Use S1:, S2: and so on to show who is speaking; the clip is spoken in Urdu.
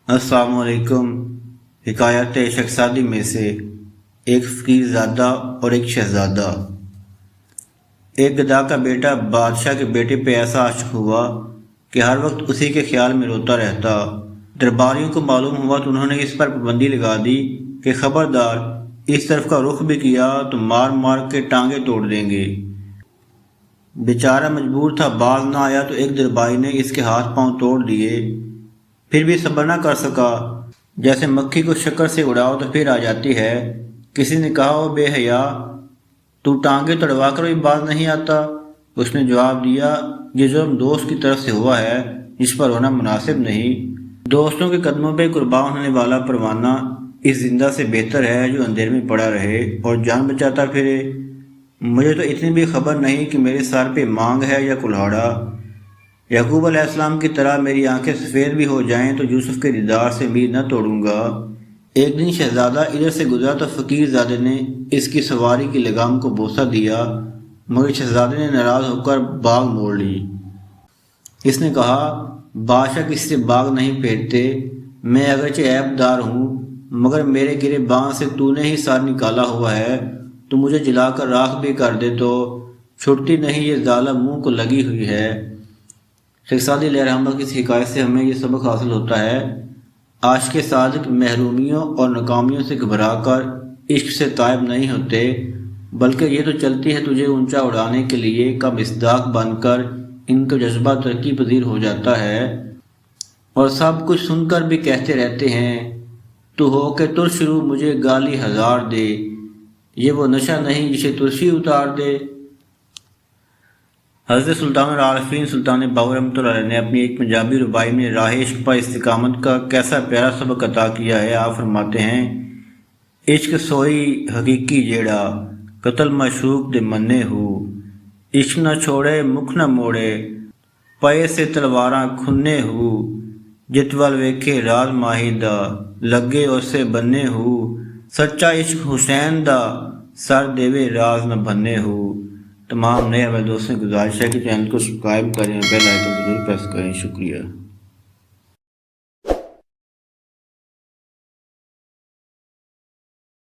S1: السلام علیکم۔ حکایت شخصادی میں سے ایک فقیر زادہ اور ایک شہزادہ۔ ایک گدھا کا بیٹا بادشاہ کے بیٹے پہ ایسا عاشق ہوا کہ ہر وقت اسی کے خیال میں روتا رہتا۔ درباریوں کو معلوم ہوا تو انہوں نے اس پر پابندی لگا دی کہ خبردار اس طرف کا رخ بھی کیا تو مار مار کے ٹانگیں توڑ دیں گے۔ بیچارہ مجبور تھا، باز نہ آیا تو ایک درباری نے اس کے ہاتھ پاؤں توڑ دیے، پھر بھی صبر نہ کر سکا۔ جیسے مکھی کو شکر سے اڑاؤ تو پھر آ جاتی ہے۔ کسی نے کہا، او بے حیا، تو ٹانگیں توڑوا کر بھی باز نہیں آتا؟ اس نے جواب دیا، یہ جرم دوست کی طرف سے ہوا ہے جس پر ہونا مناسب نہیں۔ دوستوں کے قدموں پہ قربان ہونے والا پروانہ اس زندہ سے بہتر ہے جو اندھیرے میں پڑا رہے اور جان بچاتا پھرے۔ مجھے تو اتنی بھی خبر نہیں کہ میرے سر پہ مانگ ہے یا کلہاڑا۔ یعقوب علیہ السلام کی طرح میری آنکھیں سفید بھی ہو جائیں تو یوسف کے دیدار سے امید نہ توڑوں گا۔ ایک دن شہزادہ ادھر سے گزرا تو فقیر زادے نے اس کی سواری کی لگام کو بوسہ دیا، مگر شہزادے نے ناراض ہو کر باغ موڑ لی۔ اس نے کہا، بادشاہ کسی سے باغ نہیں پھیرتے، میں اگرچہ عیب دار ہوں مگر میرے گرے بانگ سے تو نے ہی سار نکالا ہوا ہے، تو مجھے جلا کر راکھ بھی کر دے تو چھٹتی نہیں، یہ ظالم منہ کو لگی ہوئی ہے۔ شخصادی علیہ رحمہ کی اس حکایت سے ہمیں یہ سبق حاصل ہوتا ہے، عاشق صادق محرومیوں اور ناکامیوں سے گھبرا کر عشق سے تائب نہیں ہوتے، بلکہ یہ تو چلتی ہے تجھے اونچا اڑانے کے لیے کا مصداق بن کر ان کا جذبہ ترقی پذیر ہو جاتا ہے، اور سب کچھ سن کر بھی کہتے رہتے ہیں، تو ہو کہ ترش رو مجھے گالی ہزار دے، یہ وہ نشہ نہیں جسے ترشی اتار دے۔ حضرت سلطان العارفین سلطان باہو رحمۃ اللہ علیہ نے اپنی ایک پنجابی ربائی میں راہ عشق پر استقامت کا کیسا پیارا سبق عطا کیا ہے۔ آپ فرماتے ہیں، عشق سوئی حقیقی جیڑا قتل معشوق دے منے ہو، عشق نہ چھوڑے مکھ نہ موڑے پئے سے تلواراں کھنے ہو، جت ول ویکھے راز ماہی دا لگے اسے بنے ہو، سچا عشق حسین دا سر دیوے راز نہ بنے ہو۔ تمام نئے ہمارے دوستوں کی گزارش ہے کہ چینل کو سبسکرائب کریں، بیل آئیکن ضرور پریس کریں۔ شکریہ۔